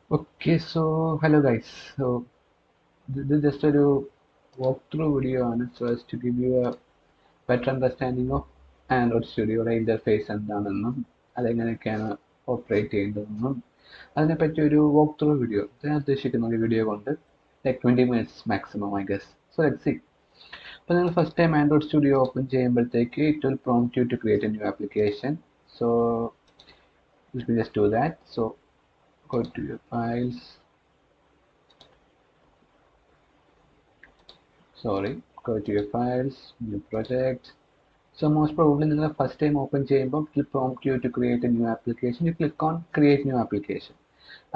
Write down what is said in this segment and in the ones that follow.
Okay, so hello guys. So this is just a walkthrough video on it so as to give you a better understanding of Android Studioയുടെ interface എന്താണെന്നും അതെങ്ങനെയൊക്കെയാണ് operate ചെയ്യുന്നതെന്നും അതിനെപ്പറ്റി ഒരു walk through video ഞാൻ ഉദ്ദേശിക്കുന്ന ഒരു video കൊണ്ട് like 20 minutes maximum I guess. So let's see. അപ്പോൾ നിങ്ങൾ first time Android studio open ചെയ്യുമ്പോഴത്തേക്ക് it will prompt you to create a new application. So let me just do that. So go to your files. Go to your files, new project. So most probably the first time open ചെയ്യുമ്പോൾ it will prompt you to create a new application. You click on create new application.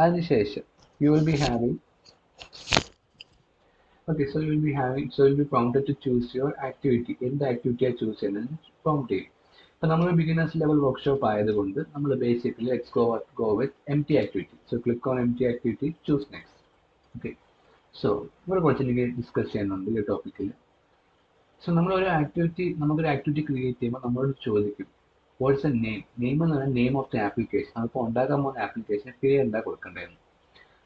അതിനുശേഷം you will be having you'll be prompted to choose your activity. എന്ത് ആക്ടിവിറ്റിയാണ് choose ചെയ്യുന്നത് prompt ചെയ്യും. അപ്പോൾ നമ്മൾ beginners level workshop ആയതുകൊണ്ട് നമ്മൾ basically let's go with empty activity. So click on empty activity, choose next. Okay. So ഇവിടെ കുറച്ച് discuss ചെയ്യുന്നുണ്ട് ഈ ടോപ്പിക്കിൽ. സോ നമുക്കൊരു ആക്ടിവിറ്റി ക്രിയേറ്റ് ചെയ്യുമ്പോൾ നമ്മളോട് ചോദിക്കും വാട്ട്സ് എ നെയിം എന്ന് പറഞ്ഞാൽ നെയിം ഓഫ് ദി ആപ്ലിക്കേഷൻ. അതിപ്പോൾ ഉണ്ടാക്കാൻ പോകുന്ന ആപ്ലിക്കേഷൻ പേര് എന്താ കൊടുക്കേണ്ടതെന്ന്.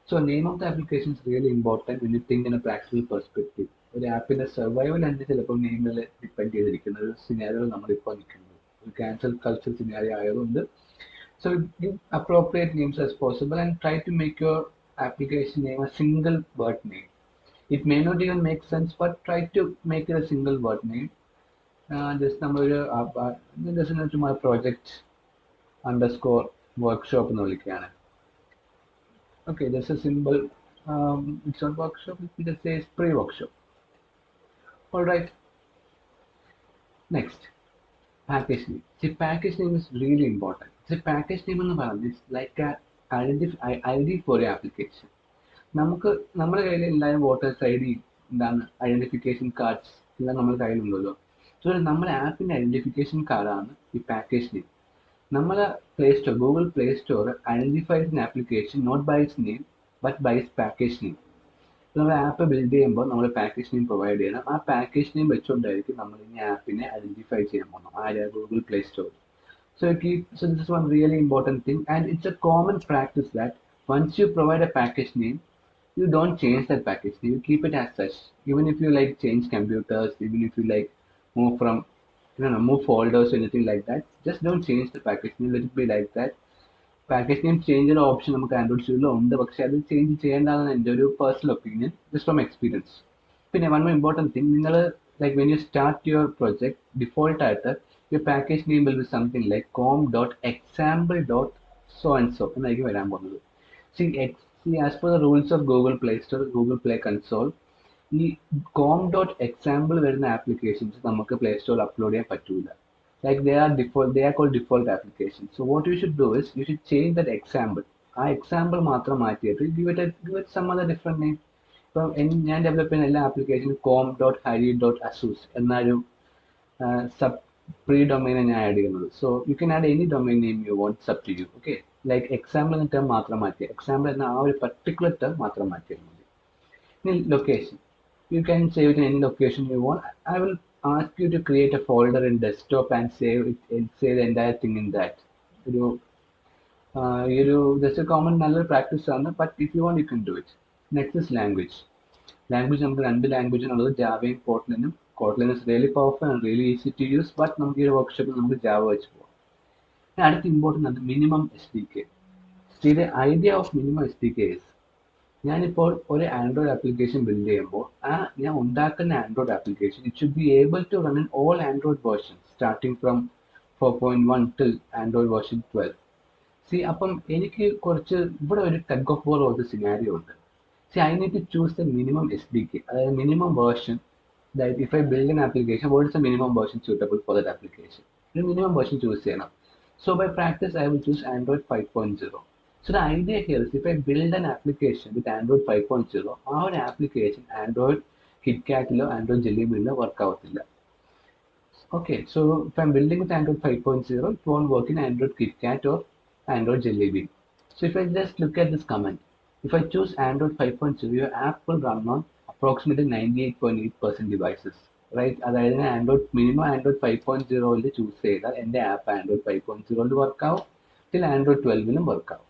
So name of the application is really important when you think in a practical perspective. ഒരു ആപ്പിന്റെ സർവൈവൽ തന്നെ ചിലപ്പോൾ നെയിമിൽ ഡിപ്പെൻഡ് ചെയ്തിരിക്കുന്ന ഒരു സിനാരിയോയിൽ നമ്മളിപ്പോൾ നിൽക്കുന്നത് ഒരു ക്യാൻസൽ കൾച്ചർ സിനാരിയോ ആയതുകൊണ്ട് so give appropriate names as possible and try to make your application name a single word name. It may not even make sense, but try to make it a single word name. Just to my project underscore workshop എന്ന് വിളിക്കുകയാണ്. Okay, just a symbol. It's not workshop. It just says pre-workshop. All right. Next, package name. See, package name is really important. See, package name എന്ന് പറയുന്നത് is like a ID for your application. നമുക്ക് നമ്മുടെ കയ്യിൽ എല്ലാവരും voters I D എന്താണ് identification cards എല്ലാം നമ്മുടെ കയ്യിലുണ്ടല്ലോ. So നമ്മുടെ ആപ്പിന്റെ ഐഡന്റിഫിക്കേഷൻ കാർഡാണ് ഈ പാക്കേജ് നെയിം. നമ്മളെ Google play store identifies an application not by its name but by its package name. നമ്മൾ ആപ്പ് ബിൽഡ് ചെയ്യുമ്പോൾ നമ്മൾ പാക്കേജ് നെയിം പ്രൊവൈഡ് ചെയ്യണം. ആ പാക്കേജ് നെയിം വെച്ചുകൊണ്ടായിരിക്കും നമ്മൾ ഈ ആപ്പിനെ ഐഡന്റിഫൈ ചെയ്യാൻ പോകുന്നത് ആര് Google play store. So this is one really important thing, and it's a common practice that once you provide a package name, you don't change that package name. You keep it as such. Even if you like change computers, even if you like move folders or anything like that, just don't change the package name. Let it be like that. Package name change ഒരു option നമുക്ക് Android സ്റ്റുഡിയോയിൽ ഉണ്ട്, പക്ഷെ അത് change ചെയ്യേണ്ടതാണ് എൻ്റെ ഒരു personal opinion, just from experience. പിന്നെ വൺ മോർ ഇമ്പോർട്ടൻറ്റ് തിങ്, നിങ്ങൾ like when you start your project, default ആയിട്ട് your package name will be something like com.example.so and so എന്നായിരിക്കും വരാൻ പോകുന്നത്. See, as per the rules of Google Play Store, Google Play Console, ഈ com.example വരുന്ന applications നമുക്ക് play സ്റ്റോറിൽ upload ചെയ്യാൻ പറ്റൂല. Like they are called default applications. So what you should do is you should change that example. ആ example മാത്രം മാറ്റിയിട്ട് give it some other different name. ഇപ്പം ഞാൻ ഡെവലപ്പ് ചെയ്യുന്ന എല്ലാ ആപ്ലിക്കേഷനും com.harry.asus എന്നൊരു സബ് പ്രീ ഡൊമൈനെ ഞാൻ ആഡ് ചെയ്യുന്നത്. So you can add any domain name you want, up to you. Okay, like example എന്ന ടേം മാത്രം മാറ്റിയ എക്സാമ്പിൾ എന്ന ആ ഒരു പർട്ടിക്കുലർ ടേം മാത്രം മാറ്റിയാൽ മതി. ഇനി location, you can save it in any location you want. I will ask you to create a folder in desktop and save it and save the entire thing in that. That's a common nallൊരു practice ആണ്, but if you want you can do it. Next is language. നമുക്ക് രണ്ട് ലാംഗ്വേജിനുള്ളത്, ജാവയും കോട്ട്ലിനും. Kotlin is really powerful and really easy to use, but നമുക്ക് ഈ ഒരു വർക്ക്ഷോപ്പിൽ നമുക്ക് ജാവ വെച്ച് പോകാം. അടുത്ത ഇമ്പോർട്ടൻ്റ് ആണ് minimum SDK. See, the idea of minimum SDK is, ഞാനിപ്പോൾ ഒരു ആൻഡ്രോയിഡ് ആപ്ലിക്കേഷൻ ബിൽഡ് ചെയ്യുമ്പോൾ ഞാൻ ഉണ്ടാക്കുന്ന Android application it should be able to run in all Android version starting from 4.1 till Android version 12. See, അപ്പം എനിക്ക് കുറച്ച് ഇവിടെ ഒരു ടഗ് ഓഫ് വാർ പോലത്തെ സിനാരിയോ ഉണ്ട്. See, I need to choose the minimum SDK, അതായത് minimum version. That if I build an application, what is the minimum version suitable for that application? ഒരു മിനിമം വേർഷൻ ചൂസ് ചെയ്യണം. So by practice I will choose Android 5.0. So the idea here is if I build an application with Android 5.0, our application Android KitKat or Android Jelly Bean work out. Okay, so if I'm building with Android 5.0, it won't work in Android KitKat or Android Jelly Bean. So if I just look at this comment, if I choose Android 5.0, your app will run on approximately 98.8% devices. Right? അതായത് Android minimum Android 5.0 choose ചെയ്താൽ എൻ്റെ app Android 5.0 work ആവും, till Android 12 work ആവും.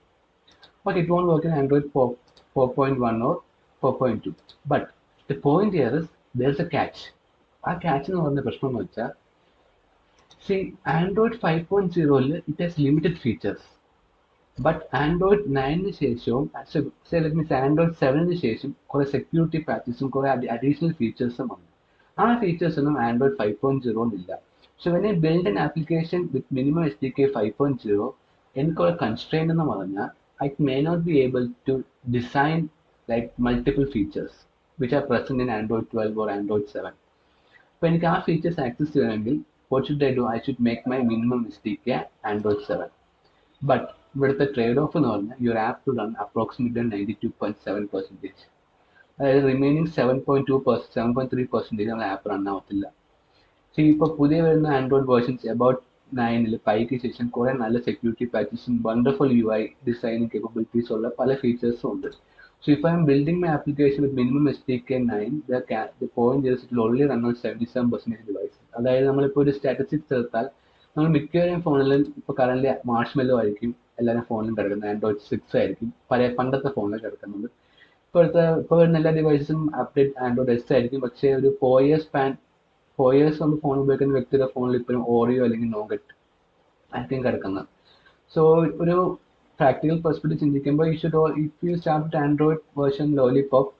but it won't work in Android 4, 4.1 or 4.2. But the point here is there's a catch. ആ catch എന്ന് പറയുന്ന പ്രശ്നം എന്ന് വെച്ചാൽ, see, Android 5.0 it has limited features. But Android 9 ശേഷവും, say let me say Android 7 ശേഷം കുറെ സെക്യൂരിറ്റി പാച്ചസും കുറെ അഡീഷണൽ ഫീച്ചേഴ്സും വന്നു. ആ ഫീച്ചേഴ്സ് ഒന്നും Android 5.0 ഇല്ല. So when I build an application with minimum SDK 5.0, എനിക്കൊരു constraint എന്ന് പറഞ്ഞാൽ I may not be able to design like multiple features which are present in Android 12 or Android 7. അപ്പോൾ എനിക്ക് ആ ഫീച്ചേഴ്സ് ആക്സസ് ചെയ്യണമെങ്കിൽ what should I do? I should make my minimum SDK Android 7. But ഇവിടുത്തെ trade off എന്ന് പറഞ്ഞാൽ your app to run approximately 92.7%. അതായത് remaining 7.3% നമ്മുടെ app run ആവത്തില്ല. പക്ഷേ ഇപ്പോൾ പുതിയ വരുന്ന ആൻഡ്രോയിഡ് വേർഷൻസ് അബൌട്ട് 9 5 ശേഷം കുറെ നല്ല സെക്യൂരിറ്റി പാച്ചസും വണ്ടർഫുൾ UI ഡിസൈനിങ് കേപ്പബിലിറ്റീസ് ഉള്ള പല ഫീച്ചേഴ്സും ഉണ്ട്. So if I am building my application with minimum SDK 9, the point is it will only run on 77% devices. അതായത് നമ്മളിപ്പോൾ ഒരു സ്റ്റാറ്റിസ്റ്റിക്സ് എടുത്താൽ നമ്മൾ മിക്കവരും ഫോണിലും ഇപ്പോൾ കറന്റ് മാർഷ്മെല്ലോ ആയിരിക്കും എല്ലാവരും ഫോണിലും കിടക്കുന്നത്, ആൻഡ്രോയിഡ് 6 ആയിരിക്കും പണ്ടത്തെ ഫോണിൽ കിടക്കുന്നത്. ഇപ്പോൾ വരുന്ന എല്ലാ ഡിവൈസസും അപ്ഡേറ്റ് ആൻഡ്രോയിഡ് എസ് ആയിരിക്കും. പക്ഷേ ഒരു 4 years ഒന്ന് ഫോൺ ഉപയോഗിക്കുന്ന വ്യക്തിയുടെ ഫോണിൽ ഇപ്പോഴും ഓറിയോ അല്ലെങ്കിൽ നോഗറ്റ് ആയിരിക്കും കിടക്കുന്നത്. സോ ഒരു പ്രാക്ടിക്കൽ പെർസ്പെക്റ്റീവ് ചിന്തിക്കുമ്പോൾ if you start Android version lollipop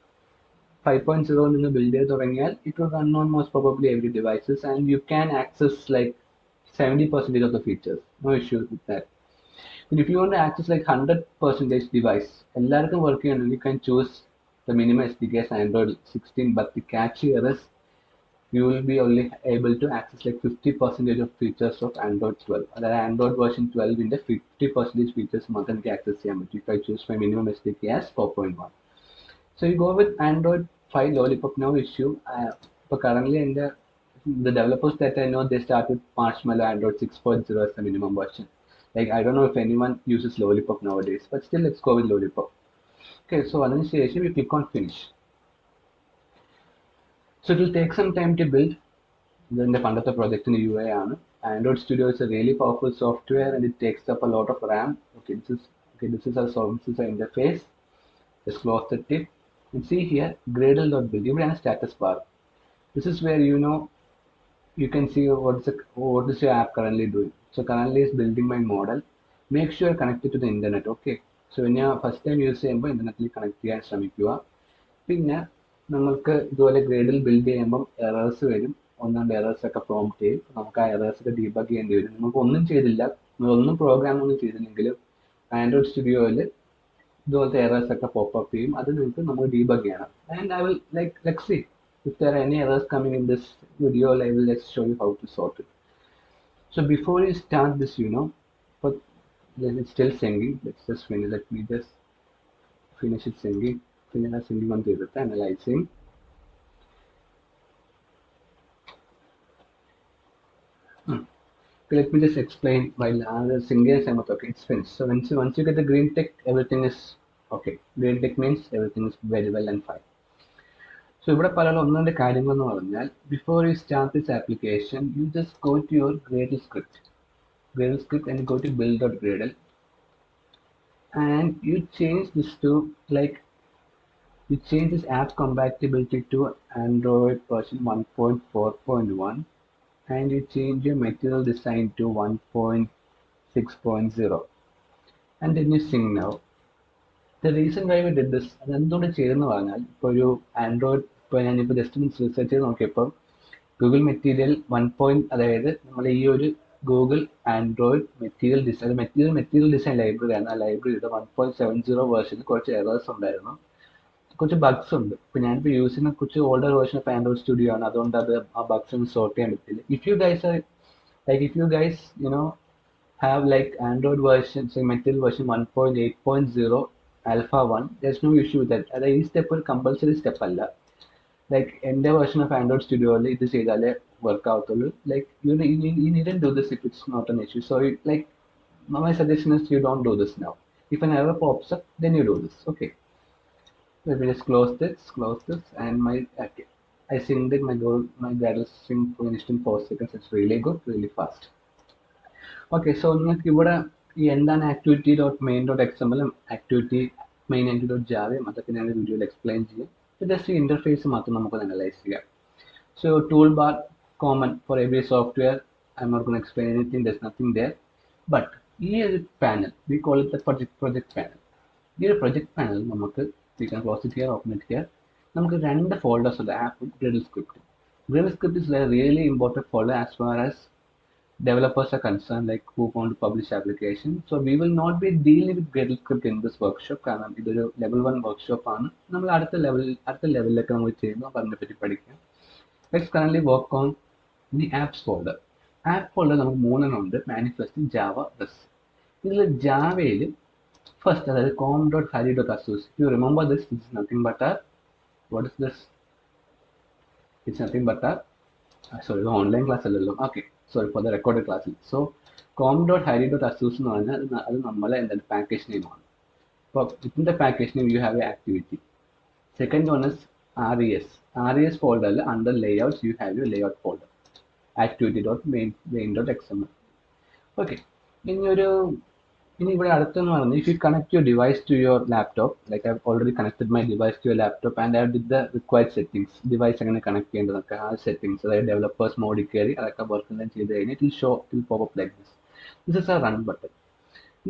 5.0 നിങ്ങൾ ബിൽഡ് ചെയ്ത് തുടങ്ങിയാൽ it will run on most probably every devices and you can access like 70% of the features. No issues with that. And if you want to access like 100% device, എല്ലാവർക്കും work ചെയ്യണമെങ്കിൽ you can choose the minimum SDK as Android 16, but the catch here is you will be only able to access like 50% of features of Android 12. അതായത് Android version 12 50% features മാത്രം എനിക്ക് access ചെയ്യാൻ പറ്റും if I choose my minimum SDK as 4.1. So you go with Android 5 Lollipop, no issue. But currently the developers that I know, they started Marshmallow Android 6.0 as the minimum version. Like I don't know if anyone uses Lollipop nowadays, but still let's go with Lollipop. Okay, so initiation we click on finish. So it will take some time to build. Then the fund of the project in the UI Android Studio is a really powerful software and it takes up a lot of RAM. Okay, this is our interface. Just close the tip and see here Gradle.build. You have a status bar. This is where you can see what is your app currently doing. So currently is building my model. Make sure you're connected to the internet. Okay. So when you first time use ചെയ്യുമ്പോൾ ഇന്റർനെറ്റിൽ connect ചെയ്യാൻ ശ്രമിക്കുക. പിന്നെ നമുക്ക് ഇതുപോലെ ഗ്രേഡിൽ build ചെയ്യുമ്പം errors വരും. ഒന്നാണ്ട് errors ഒക്കെ പ്രോംപ്റ്റ് ചെയ്യും. നമുക്ക് ആ എറേഴ്സ് ഒക്കെ ഡീബഗ് ചെയ്യേണ്ടി വരും. നമുക്ക് ഒന്നും ചെയ്തില്ല, ഒന്നും പ്രോഗ്രാം ഒന്നും ചെയ്തില്ലെങ്കിലും ആൻഡ്രോയിഡ് സ്റ്റുഡിയോയിൽ ഇതുപോലത്തെ എറേഴ്സ് ഒക്കെ പോപ്പപ്പ് ചെയ്യും. അത് നിങ്ങൾക്ക് നമ്മൾ ഡീബഗ് ചെയ്യണം. And I will let's see if there are any errors coming in this video. I will just show you how to sort it. So before you start this, but then it's still singing. Let's just finish. Let me just finish it singing. Finish singing on the analyzing. Okay, let me just explain while singing. Okay, it's finished. So once you get the green tick, everything is okay. Green tick means everything is very well and fine. So ഇവിടെ പറയാനുള്ള ഒന്നാമത്തെ കാര്യങ്ങൾ എന്ന് പറഞ്ഞാൽ before you start this application, you just go to your Gradle script and go to build.gradle and you change this to you change this app compatibility to Android version 1.4.1 and you change your material design to 1.6.0 and then you sing now. The reason why we did this, അതെന്തുകൊണ്ട് ചെയ്തെന്ന് പറഞ്ഞാൽ ഇപ്പോൾ ഒരു Android ഇപ്പോൾ ഞാനിപ്പോൾ just research ചെയ്ത് നോക്കിയപ്പോൾ Google material 1. അതായത് നമ്മൾ ഈ ഒരു ഗൂഗിൾ ആൻഡ്രോയിഡ് മെറ്റീരിയൽ ഡിസൈൻ ലൈബ്രറിയാണ്. ആ ലൈബ്രറിയുടെ 1.70 വേർഷനിൽ കുറച്ച് എറേഴ്സ് ഉണ്ടായിരുന്നു, കുറച്ച് ബഗ്സ് ഉണ്ട്. ഇപ്പോൾ ഞാനിപ്പോൾ യൂസ് ചെയ്യുന്ന കുറച്ച് older version of Android studio ആണ്, അതുകൊണ്ട് അത് ആ ബഗ്സ് ഒന്നും സോർട്ട് ചെയ്യാൻ പറ്റില്ല. If you guys have like Android version, say material version 1.8.0 alpha 1, there's no issue with that. അതായത് ഈ സ്റ്റെപ്പ് ഒരു കമ്പൽസറി സ്റ്റെപ്പ് അല്ല. ലൈക്ക് എൻ്റെ വേർഷൻ ഓഫ് ആൻഡ്രോയിഡ് സ്റ്റുഡിയോയിൽ ഇത് ചെയ്താലേ വർക്ക് ആവത്തുള്ളൂ. Like you needn't do this if it's not an issue. So like my suggestion is you don't do this now. If an error pops up, then you do this. Okay, let me just close this and okay, I synced it. My Gradle sync finished in 4 seconds. It's really good, really fast. Okay, so നിങ്ങൾക്ക് ഇവിടെ ഈ എന്താണ് activity dot main dot എക്സ്എംഎലും activity main activity dot ജാവയും അതൊക്കെ ഞാൻ വീഡിയോയിൽ explain ചെയ്യും. ജസ്റ്റ് ഇന്റർഫേസ് മാത്രം നമുക്ക് അനലൈസ് ചെയ്യാം. So toolbar common for every software. I'm not going to explain anything. There's nothing there. But here is a panel. We call it the project panel. Here project panel നമുക്ക് we can close it here, open it here. നമുക്ക് രണ്ട് folders ഉണ്ട്, ആപ്പും Gradle script. Gradle script is a really important folder as far as developers are concerned, like who want to publish application. So we will not be dealing with Gradle script in this workshop കാരണം ഇതൊരു level 1 workshop ആണ്. നമ്മൾ അടുത്ത ലെവലിലൊക്കെ നമ്മൾ ചെയ്യുമ്പോൾ അതിനെപ്പറ്റി പഠിക്കാം. Let's currently work on the apps folder. App folder നമുക്ക് മൂന്നെണ്ണം ഉണ്ട്, മാനിഫെസ്റ്റ്, ജാവ, റെസ്റ്റ്. ഇതിൽ ജാവയിൽ ഫസ്റ്റ് അതായത് com.harry.assoc. If you remember this, this is nothing but our, what is this? It's nothing but our, sorry, the online class അല്ലല്ലോ. Okay, sorry for the recorded class. So com.harry.assoc എന്ന് പറഞ്ഞാൽ അത് നമ്മളെ എന്താണ് package name ആണ്. അപ്പോൾ ഇതിൻ്റെ package name you have a activity. Second one is RES. RES folder under layouts you have your layout folder. Activity.main.xml. Okay. ഇനി ഇവിടെ അടുത്തെന്ന് പറഞ്ഞാൽ if you connect your device to your laptop, like I've already connected my device to your laptop and I did the required settings. Device എങ്ങനെ connect ചെയ്യേണ്ടതൊക്കെ ആ settings, അതായത് developers മോഡിൽ കയറി അതൊക്കെ വർക്ക് എല്ലാം ചെയ്ത് കഴിഞ്ഞാൽ it will show, it will pop up like this. This is a run button.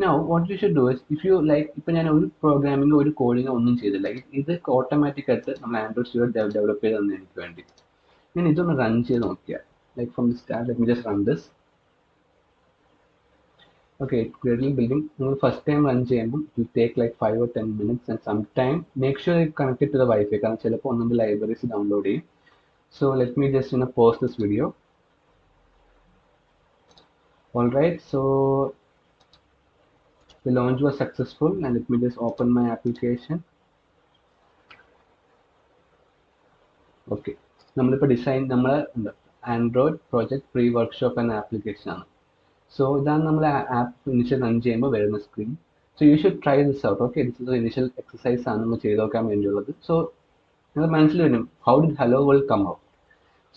Now what you should do is, if you like, ഇപ്പൊ ഞാൻ ഒരു പ്രോഗ്രാമിംഗോ ഒരു കോഡിങ്ങോ ഒന്നും ചെയ്തില്ല, ഇത് ഓട്ടോമാറ്റിക് ആയിട്ട് നമ്മൾ ആൻഡ്രോയിഡ് സ്റ്റുഡിയോ ഡെവലപ്പ് ചെയ്ത് തന്നെ എനിക്ക് വേണ്ടി. ഞാൻ ഇതൊന്ന് റൺ ചെയ്ത് നോക്കിയാൽ, like from the start, let me just run this. Okay, Gradle building നിങ്ങൾ ഫസ്റ്റ് ടൈം റൺ ചെയ്യുമ്പോൾ it take like 5 or 10 minutes and some time make sure it connected to the wifi, കാരണം ചിലപ്പോൾ ഒന്നും libraries download ചെയ്യും. So let me just pause this video. Alright, so the launch was successful and let me just open my application. Okay, നമ്മളിപ്പോൾ design നമ്മളെ Android project pre workshop എന്ന application ആണ്. So ഇതാണ് നമ്മൾ ആപ്പ് ഇനിഷ്യൽ റൺ ചെയ്യുമ്പോൾ വരുന്ന screen. So you should try this out. Okay, this is initial exercise ആണ് നമ്മൾ ചെയ്ത് നോക്കാൻ വേണ്ടിയുള്ളത്. സോ നിങ്ങൾ മനസ്സിൽ വരും how did hello world come out.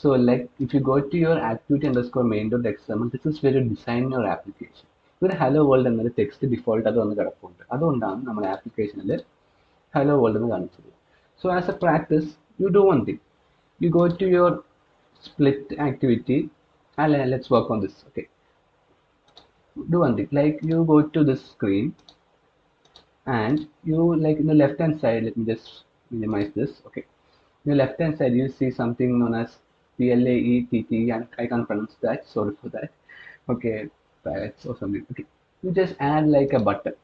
So like if you go to your activity_main.xml, this is where you design your application. ഇവിടെ hello world എന്നൊരു ടെക്സ്റ്റ് ഡിഫോൾട്ട് അത് വന്ന് കിടപ്പുണ്ട്. അതുകൊണ്ടാണ് നമ്മുടെ ആപ്ലിക്കേഷനിൽ ഹലോ വേൾഡ് എന്ന് കാണിച്ചത്. So as a practice you do one thing, you go to your split activity. Let's work on this. Okay, do one thing, like you go to this screen and you, like in the left hand side, let me just minimize this. Okay, in the left hand side you see something known as PLAETT, and I can't pronounce that, sorry for that. Okay, palettes or something. Okay, you just add like a button.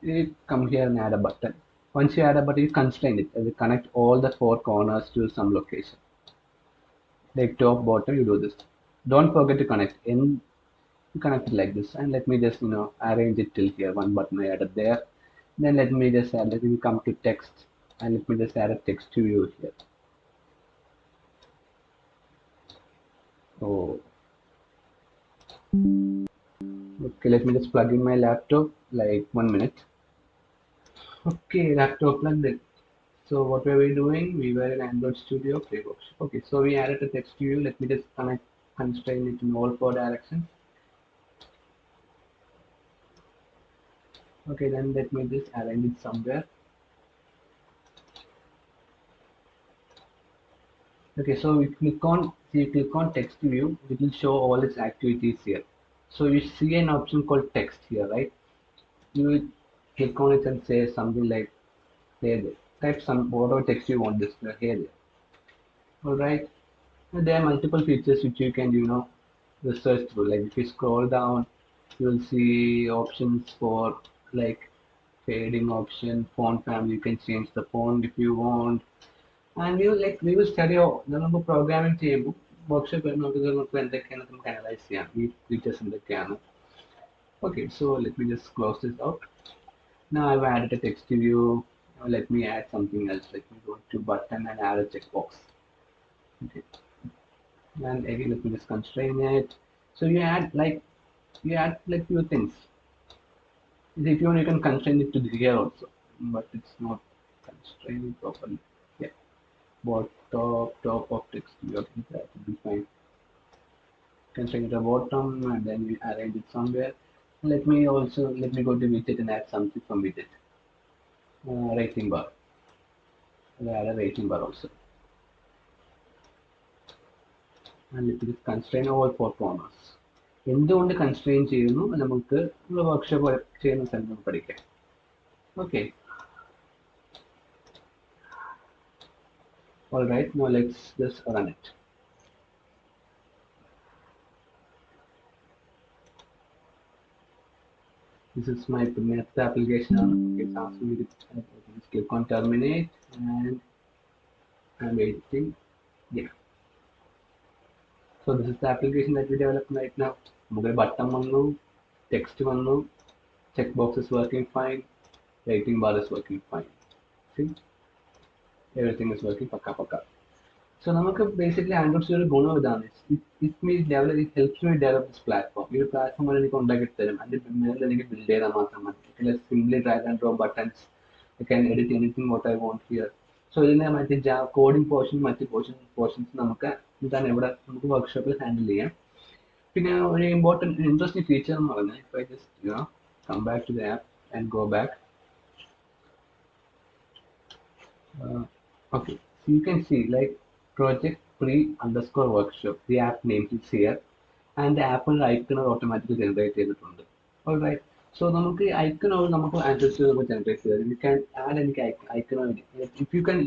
You come here and add a button. Once you add a button, you constrain it and you connect all the 4 corners to some location, like top, bottom. You do this, don't forget to connect in, you connect it like this. And let me just arrange it till here. One button I added there. Then let me just add, let me come to text and let me just add a text to view here. Oh, okay, let me just plug in my laptop, like 1 minute. Okay, laptop plugged in. So what were we doing? We were in Android Studio preworkshop. Okay, so we added a text view. Let me just constrain it in all 4 directions. Okay, then let me just arrange it somewhere. Okay, so you click on text view, it will show all its activities here. So you see an option called text here, right? You will click on it and say something like, hey there, type some whatever text you want this here there. Alright, there are multiple features which you can research through. Like if you scroll down, you will see options for like fading option, font family. You can change the font if you want. And we will study the programming table workshop and analyze features in the camera. Okay, so let me just close this out. Now I've added a text to view. Now let me add something else. Let me go to button and add a checkbox. Okay, and again let me just constrain it. So you add like few things. If you want, you can constrain it to here also, but it's not constrained properly. Yeah, top of text view. I think that will be fine. Constrain it at the bottom and then we arrange it somewhere. Let me go to widget and add something from widget. Rating bar. I'll add a rating bar also. And let me constrain all four corners. എന്തുകൊണ്ട് constrain ചെയ്യുന്നു നമുക്ക് workshop ചെയ്യുന്ന സ്ഥലത്ത് പഠിക്കാം. Okay. All right. Now let's just run it. This is my next application. It's asking me to click on terminate and I'm waiting. Yeah. So this is the application that we developed right now. Mobile button vannu, text vannu, checkbox is working fine, rating bar is working fine. See, everything is working pakka. So നമുക്ക് basically Android Studio ഗുണം ഇതാണ്. It helps me develop this platform. ഈ ഒരു platform എനിക്ക് ഉണ്ടാക്കി തരും. അതിന്റെ മേളിൽ എനിക്ക് ബിൽഡ് ചെയ്താൽ മാത്രം മതി. Simply drag and drop buttons. I can edit anything what I want here. So ഇതിനെ മറ്റേ കോഡിംഗ് പോർഷൻ മറ്റ് പോർഷൻസ് നമുക്ക് എന്താണ് ഇവിടെ നമുക്ക് വർക്ക്ഷോപ്പിൽ ഹാൻഡിൽ ചെയ്യാം. പിന്നെ ഒരു ഇമ്പോർട്ടൻറ്റ് ഇൻട്രസ്റ്റിംഗ് ഫീച്ചർ എന്ന് പറഞ്ഞാൽ if I just come back to the app and go back. Okay, so you can see like project pre_workshop. The app name is here, and the Apple icon are automatically generated. Alright, so നമുക്ക് icon നമുക്ക് Android Studio generate here. You can add any icon. If you can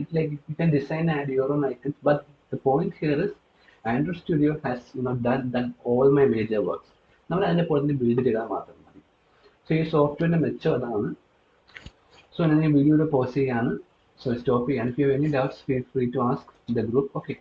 you can design and add your own icons, but the point here is Android Studio has done all my major works. നമ്മൾ അതിന്റെ പുറത്ത് build ചെയ്താൽ മാത്രം മതി. So ഈ സോഫ്റ്റ്വെയറിന്റെ മെച്ചം അതാണ്. So ഞാൻ ഈ വീഡിയോയുടെ പോസ് ചെയ്യാണ്. So stop here. And if you have any doubts, feel free to ask the group. Okay.